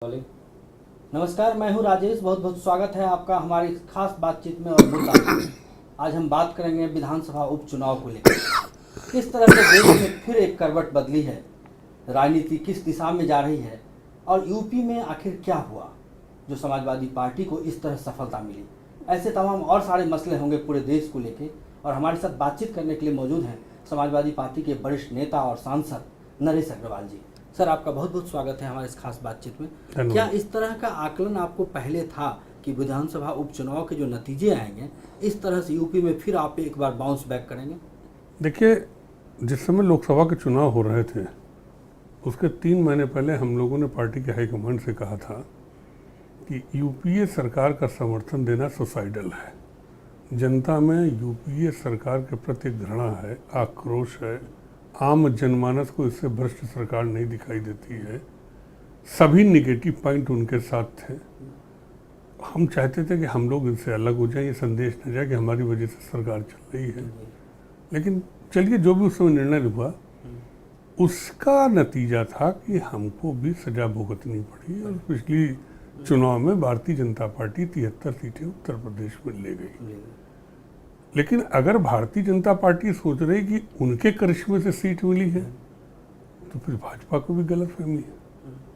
बोले। नमस्कार, मैं हूं राजेश। बहुत बहुत स्वागत है आपका हमारी इस खास बातचीत में और मुद्दा में। आज हम बात करेंगे विधानसभा उपचुनाव को लेकर। किस तरह से देश में फिर एक करवट बदली है, राजनीति किस दिशा में जा रही है और यूपी में आखिर क्या हुआ जो समाजवादी पार्टी को इस तरह सफलता मिली। ऐसे तमाम और सारे मसले होंगे पूरे देश को लेकर। और हमारे साथ बातचीत करने के लिए मौजूद हैं समाजवादी पार्टी के वरिष्ठ नेता और सांसद नरेश अग्रवाल जी। सर, आपका बहुत बहुत स्वागत है हमारे इस खास बातचीत में। क्या इस तरह का आकलन आपको पहले था कि विधानसभा उपचुनाव के जो नतीजे आएंगे इस तरह से यूपी में फिर आप एक बार बाउंस बैक करेंगे? देखिए, जिस समय लोकसभा के चुनाव हो रहे थे उसके 3 महीने पहले हम लोगों ने पार्टी के हाईकमांड से कहा था कि यूपीए सरकार का समर्थन देना सुसाइडल है। जनता में यूपीए सरकार के प्रति घृणा है, आक्रोश है। आम जनमानस को इससे भ्रष्ट सरकार नहीं दिखाई देती है। सभी निगेटिव पॉइंट उनके साथ थे। हम चाहते थे कि हम लोग इनसे अलग हो जाएं, ये संदेश न जाए कि हमारी वजह से सरकार चल रही है। लेकिन चलिए, जो भी उस समय निर्णय हुआ उसका नतीजा था कि हमको भी सजा भुगतनी पड़ी और पिछली चुनाव में भारतीय जनता पार्टी 73 सीटें उत्तर प्रदेश में ले गई। लेकिन अगर भारतीय जनता पार्टी सोच रही कि उनके करिश्मे से सीट मिली है तो फिर भाजपा को भी गलतफहमी है।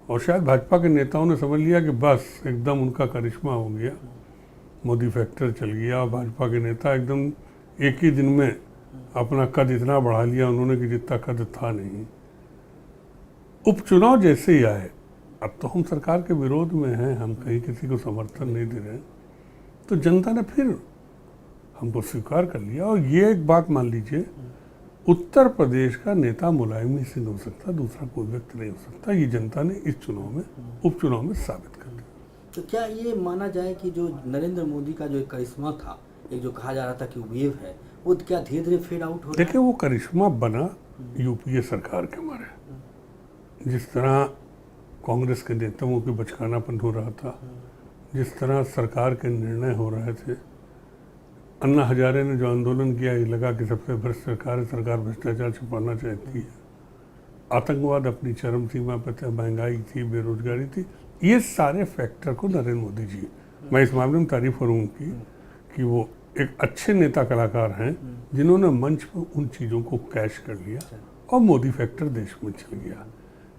और शायद भाजपा के नेताओं ने समझ लिया कि बस एकदम उनका करिश्मा हो गया, मोदी फैक्टर चल गया। और भाजपा के नेता एकदम एक ही दिन में अपना कद इतना बढ़ा लिया उन्होंने कि जितना कद था नहीं। उपचुनाव जैसे ही आए, अब तो हम सरकार के विरोध में हैं, हम कहीं किसी को समर्थन नहीं दे रहे हैं, तो जनता ने फिर हमको स्वीकार कर लिया। और ये एक बात मान लीजिए, उत्तर प्रदेश का नेता मुलायम सिंह हो सकता, दूसरा कोई व्यक्ति नहीं हो सकता। ये जनता ने इस चुनाव में, उपचुनाव में साबित कर दिया। तो क्या ये माना जाए कि जो नरेंद्र मोदी का जो एक करिश्मा था, एक जो कहा जा रहा था कि वेव है, वो क्या धीरे धीरे फेड आउट हो रहा है? देखिए, वो करिश्मा बना यूपीए सरकार के मारे। जिस तरह कांग्रेस के नेताओं की बचकानापन हो रहा था, जिस तरह सरकार के निर्णय हो रहे थे, अन्ना हजारे ने जो आंदोलन किया, ये लगा कि सबसे भ्रष्ट सरकार है, सरकार भ्रष्टाचार छुपाना चाहती है। आतंकवाद अपनी चरम सीमा पर था, महंगाई थी, बेरोजगारी थी। ये सारे फैक्टर को नरेंद्र मोदी जी, मैं इस मामले में तारीफ करूँ उनकी कि वो एक अच्छे नेता कलाकार हैं जिन्होंने मंच पर उन चीज़ों को कैश कर लिया और मोदी फैक्टर देश में चल गया।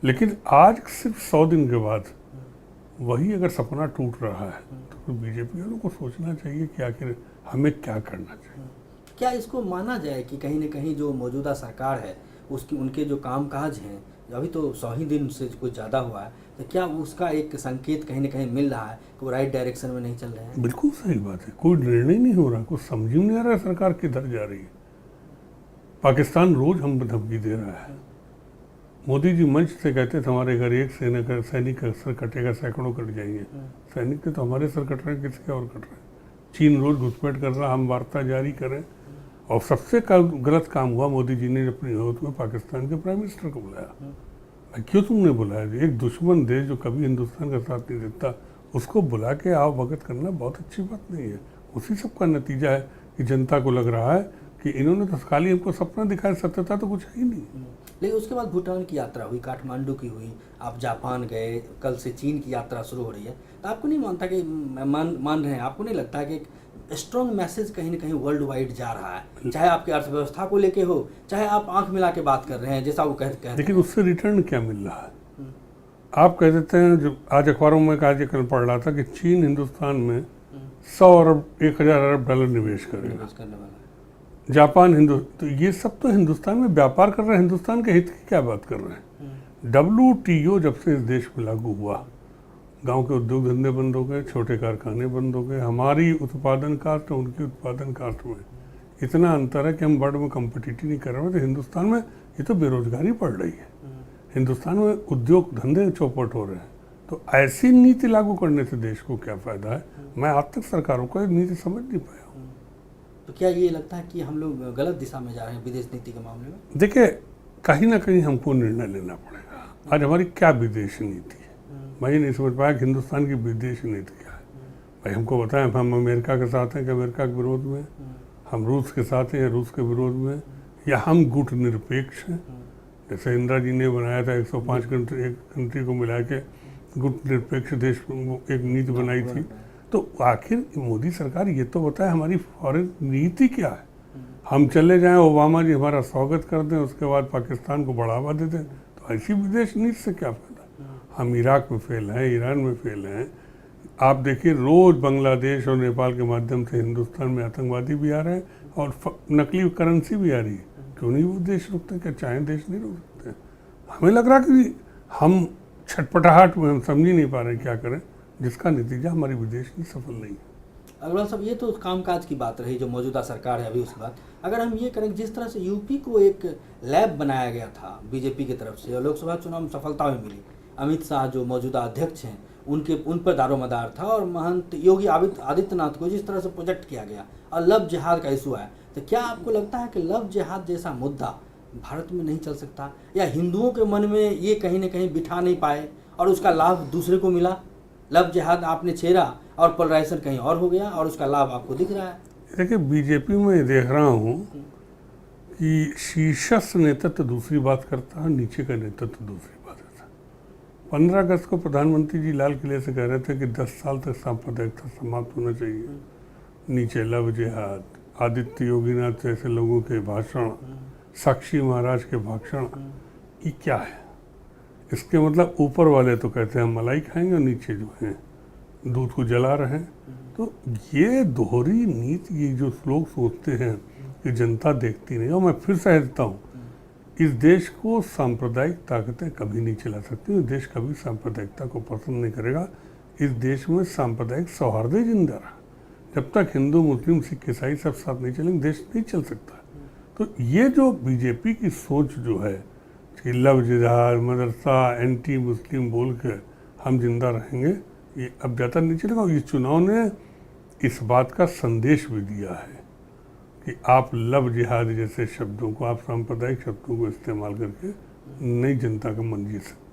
लेकिन आज सिर्फ 100 दिन के बाद वही अगर सपना टूट रहा है तो फिर बीजेपी वालों को सोचना चाहिए कि आखिर हमें क्या करना चाहिए। क्या इसको माना जाए कि कहीं न कहीं जो मौजूदा सरकार है उसकी, उनके जो कामकाज हैं, अभी तो 100 ही दिन से कुछ ज़्यादा हुआ है, तो क्या उसका एक संकेत कहीं न कहीं मिल रहा है कि वो राइट डायरेक्शन में नहीं चल रहे हैं? बिल्कुल सही बात है। कोई निर्णय नहीं हो रहा, कुछ समझ में नहीं आ रहा है सरकार किधर जा रही है। पाकिस्तान रोज हम धमकी दे रहा है। मोदी जी मंच से कहते थे हमारे घर एक सैनिक का सर कटेगा, सैकड़ों कट जाएंगे। सैनिक के तो हमारे सर कट रहे हैं, किसके और कट रहे हैं। चीन रोज घुसपैठ कर रहा, हम वार्ता जारी करें। और सबसे गलत काम हुआ, मोदी जी ने अपनी नौबत में पाकिस्तान के प्राइम मिनिस्टर को बुलाया। क्यों तुमने बुलाया? एक दुश्मन देश जो कभी हिंदुस्तान का साथ नहीं देता, उसको बुला के आओ भगत करना बहुत अच्छी बात नहीं है। उसी सब का नतीजा है कि जनता को लग रहा है कि इन्होंने तो खाली हमको सपना दिखाया, सत्यता तो कुछ है ही नहीं। लेकिन उसके बाद भूटान की यात्रा हुई, काठमांडू की हुई, आप जापान गए, कल से चीन की यात्रा शुरू हो रही है। तो आपको नहीं मानता कि मान रहे हैं, आपको नहीं लगता कि एक स्ट्रॉन्ग मैसेज कहीं ना कहीं वर्ल्ड वाइड जा रहा है, चाहे आपकी अर्थव्यवस्था को लेके हो, चाहे आप आंख मिला के बात कर रहे हैं जैसा वो कहते हैं। लेकिन उससे रिटर्न क्या मिल रहा है? आप कह देते हैं, जो आज अखबारों में आज कल पढ़ रहा था कि चीन हिंदुस्तान में 100 अरब 1000 अरब डॉलर निवेश करेगा। जापान तो ये सब तो हिंदुस्तान में व्यापार कर रहे हैं, हिंदुस्तान के हित की क्या बात कर रहे हैं। WTO जब से इस देश में लागू हुआ, गांव के उद्योग धंधे बंद हो गए, छोटे कारखाने बंद हो गए। हमारी उत्पादन कास्ट और उनकी उत्पादन कास्ट में इतना अंतर है कि हम वर्ल्ड में कम्पिटिटिव नहीं कर रहे हैं। तो हिंदुस्तान में ये तो बेरोजगारी बढ़ रही है, हिंदुस्तान में उद्योग धंधे चौपट हो रहे हैं। तो ऐसी नीति लागू करने से देश को क्या फ़ायदा है? मैं आज तक सरकारों को नीति समझ नहीं पाया हूँ। तो क्या ये लगता है कि हम लोग गलत दिशा में जा रहे हैं विदेश नीति के मामले में? देखिए, कहीं ना कहीं हमको निर्णय लेना पड़ेगा। आज हमारी क्या विदेश नीति है? मैं ये नहीं समझ पाया कि हिंदुस्तान की विदेश नीति क्या है। भाई हमको बताएं, हम अमेरिका के साथ हैं कि अमेरिका के विरोध में, हम रूस के साथ हैं या रूस के विरोध में, या हम गुट निरपेक्ष हैं। जैसे इंदिरा जी ने बनाया था 105 कंट्री को मिला के गुट निरपेक्ष देश एक नीति बनाई थी। तो आखिर मोदी सरकार ये तो बताए हमारी फॉरेन नीति क्या है। हम चले जाएं, ओबामा जी हमारा स्वागत कर दें, उसके बाद पाकिस्तान को बढ़ावा दे दें, तो ऐसी विदेश नीति से क्या फायदा। हम इराक में फेल हैं, ईरान में फेल हैं। आप देखिए रोज बांग्लादेश और नेपाल के माध्यम से हिंदुस्तान में आतंकवादी भी आ रहे हैं और नकली करेंसी भी आ रही है। क्यों नहीं वो देश रुकते, क्या चाहे देश नहीं रुक सकते। हमें लग रहा कि हम छटपटाहट में हम समझ ही नहीं पा रहे क्या करें, जिसका नतीजा हमारी विदेश नीति सफल नहीं है। अग्रवाल साहब, ये तो कामकाज की बात रही जो मौजूदा सरकार है अभी, उसके बाद अगर हम ये करें जिस तरह से यूपी को एक लैब बनाया गया था बीजेपी की तरफ से और लोकसभा चुनाव में सफलता भी मिली, अमित शाह जो मौजूदा अध्यक्ष हैं उन पर दारोमदार था, और महंत योगी आदित्यनाथ को जिस तरह से प्रोजेक्ट किया गया और लव जिहाद का इशू आया, तो क्या आपको लगता है कि लव जिहाद जैसा मुद्दा भारत में नहीं चल सकता, या हिंदुओं के मन में ये कहीं ना कहीं बिठा नहीं पाए और उसका लाभ दूसरे को मिला? लव जिहाद आपने छेड़ा और पोलराइजेशन कहीं और हो गया और उसका लाभ आपको दिख रहा है। देखिए बीजेपी में देख रहा हूँ कि शीर्षस्थ नेतृत्व दूसरी बात करता है, नीचे का नेतृत्व दूसरी बात करता है। 15 अगस्त को प्रधानमंत्री जी लाल किले से कह रहे थे कि 10 साल तक सांप्रदायिकता समाप्त होना चाहिए। नीचे लव जिहाद, आदित्य योगीनाथ जैसे लोगों के भाषण, साक्षी महाराज के भाषण, ये क्या है? इसके मतलब ऊपर वाले तो कहते हैं हम मलाई खाएंगे और नीचे जो हैं दूध को जला रहे हैं। तो ये दोहरी नीति, ये जो लोग सोचते हैं कि जनता देखती नहीं, और मैं फिर से कहता हूँ इस देश को सांप्रदायिक ताकतें कभी नहीं चला सकती। इस देश कभी सांप्रदायिकता को पसंद नहीं करेगा। इस देश में सांप्रदायिक सौहार्द जिंदा रहा। जब तक हिंदू मुस्लिम सिख ईसाई सब साथ नहीं चलेंगे देश नहीं चल सकता। तो ये जो बीजेपी की सोच जो है कि लव जिहाद, मदरसा, एंटी मुस्लिम बोल के हम जिंदा रहेंगे, ये अब ज़्यादा नहीं चलेगा। और इस चुनाव ने इस बात का संदेश भी दिया है कि आप लव जिहाद जैसे शब्दों को, आप सांप्रदायिक शब्दों को इस्तेमाल करके नई जनता का मन जीत सकते हैं।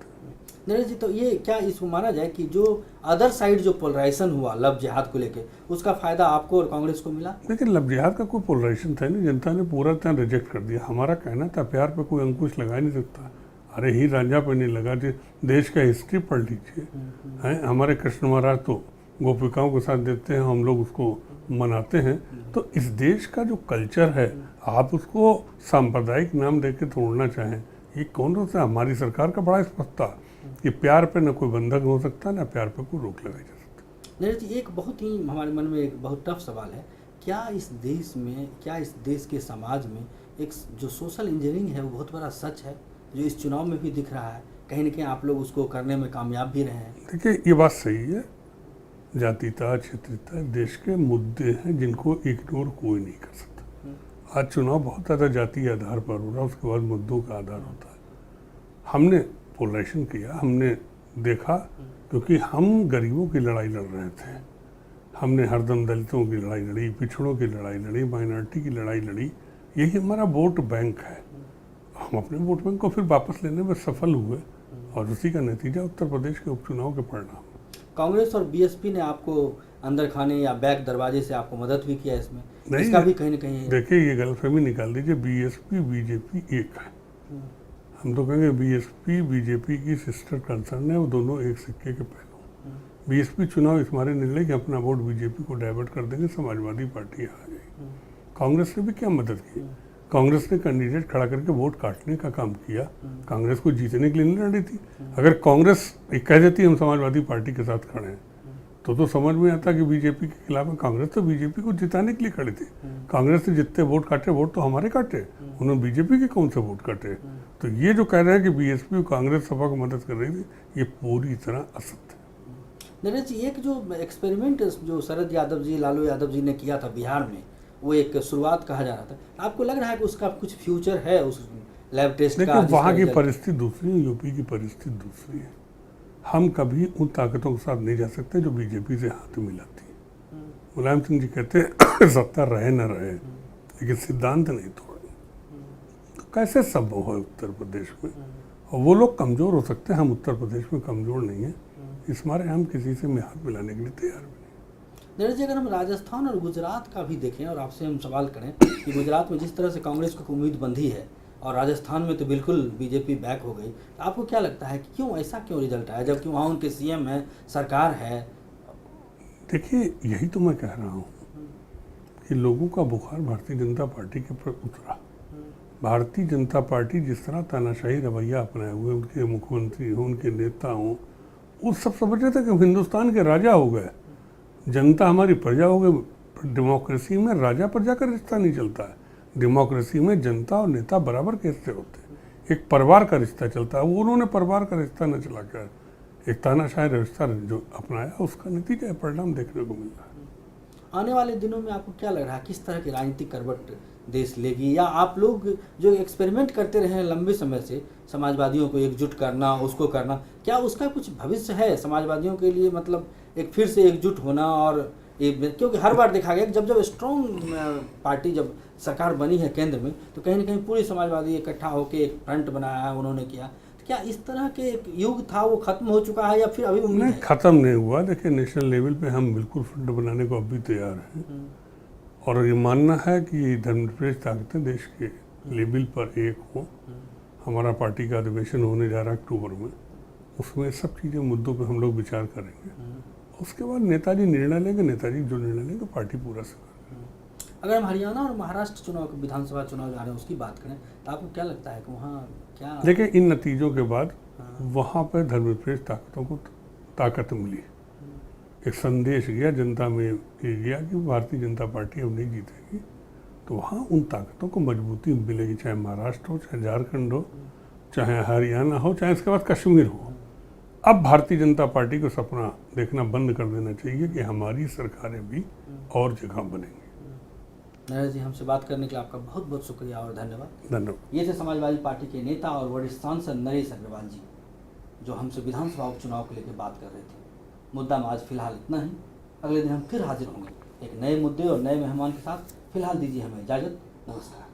नरेश जी, तो ये क्या इसको माना जाए कि जो अदर साइड जो पोलराइजेशन हुआ लव जिहाद को लेके, उसका फायदा आपको और कांग्रेस को मिला? लेकिन लव जिहाद का कोई पोलराइजेशन था नहीं, जनता ने पूरा तरह रिजेक्ट कर दिया। हमारा कहना था प्यार पे कोई अंकुश लगा नहीं सकता। अरे ही रांझा पे नहीं लगा, देश का हिस्ट्री पढ़ लीजिए हैं। हमारे कृष्ण महाराज तो गोपिकाओं के साथ देते हैं, हम लोग उसको मनाते हैं। तो इस देश का जो कल्चर है आप उसको सांप्रदायिक नाम दे के तोड़ना चाहें, ये कौन होता है? हमारी सरकार का बड़ा स्पष्ट था कि प्यार पे न कोई बंधक हो सकता, ना प्यार पे कोई रोक लगाई जा सकती। नरेश जी, एक बहुत ही हमारे मन में एक बहुत टफ सवाल है, क्या इस देश में, क्या इस देश के समाज में एक जो सोशल इंजीनियरिंग है वो बहुत बड़ा सच है, जो इस चुनाव में भी दिख रहा है? कहीं ना कहीं आप लोग उसको करने में कामयाब भी रहे हैं। देखिए ये बात सही है, जातीयता, क्षेत्रीयता देश के मुद्दे हैं जिनको इग्नोर कोई नहीं कर सकता। आज चुनाव बहुत ज़्यादा जातीय आधार पर हो रहा है, उसके बाद मुद्दों का आधार होता है। हमने पोलराइजेशन किया, हमने देखा, क्योंकि हम गरीबों की लड़ाई लड़ रहे थे। हमने हरदम दलितों की लड़ाई लड़ी, पिछड़ों की लड़ाई लड़ी, माइनॉरिटी की लड़ाई लड़ी। यही हमारा वोट बैंक है। हम अपने वोट बैंक को फिर वापस लेने में सफल हुए और उसी का नतीजा उत्तर प्रदेश के उपचुनाव के परिणाम। कांग्रेस और बीएसपी ने आपको अंदर खाने या बैक दरवाजे से आपको मदद भी किया इसमें, नहीं, इसका भी कहीं ना कहीं। देखिए ये गलतफहमी निकाल दीजिए, बीएसपी बीजेपी एक है। हम तो कहेंगे बीएसपी बीजेपी की सिस्टर कंसर्न है, वो दोनों एक सिक्के के पहलू। बीएसपी चुनाव इस मारे निकले कि अपना वोट बीजेपी को डाइवर्ट कर देंगे, समाजवादी पार्टी आ गई। कांग्रेस ने भी क्या मदद की? कांग्रेस ने कैंडिडेट खड़ा करके वोट काटने का काम किया। कांग्रेस को जीतने के लिए नहीं लड़ी थी। अगर कांग्रेस कह देती हम समाजवादी पार्टी के साथ खड़े हैं तो समझ में आता कि बीजेपी के खिलाफ है। कांग्रेस तो बीजेपी को जिताने के लिए खड़ी थी। कांग्रेस ने जितने वोट काटे, वोट तो हमारे काटे, उन्होंने बीजेपी के कौन से वोट काटे? तो ये जो कह रहे हैं कि बीएसपी और कांग्रेस सपा को मदद कर रही थी, ये पूरी तरह असत्य है। नरेश जी, एक जो एक्सपेरिमेंट जो शरद यादव जी, लालू यादव जी ने किया था बिहार में, वो एक शुरुआत कहा जा रहा था, आपको लग रहा है कि उसका कुछ फ्यूचर है उस लैब टेस्ट का? वहाँ की परिस्थिति दूसरी है, यूपी की परिस्थिति दूसरी है। हम कभी उन ताकतों के साथ नहीं जा सकते जो बीजेपी से हाथ मिलाती है। मुलायम सिंह जी कहते हैं सत्ता रहे न रहे, लेकिन सिद्धांत नहीं तोड़े। तो कैसे संभव है उत्तर प्रदेश में? और वो लोग कमज़ोर हो सकते हैं, हम उत्तर प्रदेश में कमज़ोर नहीं हैं, इस मारे हम किसी से हाथ मिलाने के लिए तैयार भी नहीं। नरेश जी, अगर हम राजस्थान और गुजरात का भी देखें और आपसे हम सवाल करें कि गुजरात में जिस तरह से कांग्रेस को उम्मीद बंधी है, और राजस्थान में तो बिल्कुल बीजेपी बैक हो गई। तो आपको क्या लगता है कि क्यों ऐसा क्यों रिजल्ट आया, जबकि वहाँ उनके सीएम है, सरकार है? देखिए, यही तो मैं कह रहा हूँ कि लोगों का बुखार भारतीय जनता पार्टी के ऊपर उतरा। भारतीय जनता पार्टी जिस तरह तानाशाही रवैया अपनाए हुए, उनके मुख्यमंत्री हों, उनके नेता हों, वो सब समझ रहे थे कि हिंदुस्तान के राजा हो गए, जनता हमारी प्रजा हो गई। डेमोक्रेसी में राजा प्रजा का रिश्ता नहीं चलता है। डेमोक्रेसी में जनता और नेता बराबर के रिश्ते होते हैं, एक परिवार का रिश्ता चलता है। वो उन्होंने परिवार का रिश्ता न चलाकर एक तानाशाही रिश्ता जो अपनाया, उसका नतीजा परिणाम देखने को मिल रहा है। आने वाले दिनों में आपको क्या लग रहा है, किस तरह की राजनीतिक करवट देश लेगी? या आप लोग जो एक्सपेरिमेंट करते रहे हैं लंबे समय से, समाजवादियों को एकजुट करना, उसको करना, क्या उसका कुछ भविष्य है समाजवादियों के लिए? मतलब एक फिर से एकजुट होना, और क्योंकि हर बार देखा गया कि जब स्ट्रॉन्ग पार्टी जब सरकार बनी है केंद्र में, तो कहीं ना कहीं पूरी समाजवादी इकट्ठा होकर एक फ्रंट बनाया है उन्होंने किया। तो क्या इस तरह के एक युग था वो खत्म हो चुका है या फिर अभी उम्मीद है? खत्म नहीं हुआ। देखिए, नेशनल लेवल पे हम बिल्कुल फ्रंट बनाने को अभी तैयार हैं, और ये मानना है कि धर्मनिरपेक्ष ताकतें देश के लेवल पर एक हों। हमारा पार्टी का अधिवेशन होने जा रहा है अक्टूबर में, उसमें सब चीज़ें मुद्दों पे हम लोग विचार करेंगे। उसके बाद नेताजी निर्णय लेंगे, नेताजी जो निर्णय लेंगे पार्टी पूरा से। अगर हम हरियाणा और महाराष्ट्र चुनाव, विधानसभा चुनाव जा रहे हैं, उसकी बात करें, तो आपको क्या लगता है कि वहाँ क्या? देखिए, इन नतीजों के बाद वहाँ पर धर्मनिरपेक्ष ताकतों को ताकत मिली, एक संदेश गया जनता में, ये गया कि भारतीय जनता पार्टी अब नहीं जीतेगी। तो वहाँ उन ताकतों को मजबूती मिलेगी, चाहे महाराष्ट्र हो, चाहे झारखंड हो, चाहे हरियाणा हो, चाहे इसके बाद कश्मीर हो। अब भारतीय जनता पार्टी को सपना देखना बंद कर देना चाहिए कि हमारी सरकारें भी और जगह बनेंगी। नरेश जी, हमसे बात करने के लिए आपका बहुत बहुत शुक्रिया और धन्यवाद। धन्यवाद। ये थे समाजवादी पार्टी के नेता और वरिष्ठ सांसद नरेश अग्रवाल जी, जो हमसे विधानसभा उपचुनाव को लेकर बात कर रहे थे। मुद्दा में आज फिलहाल इतना ही। अगले दिन हम फिर हाजिर होंगे एक नए मुद्दे और नए मेहमान के साथ। फिलहाल दीजिए हमें इजाज़त। नमस्कार।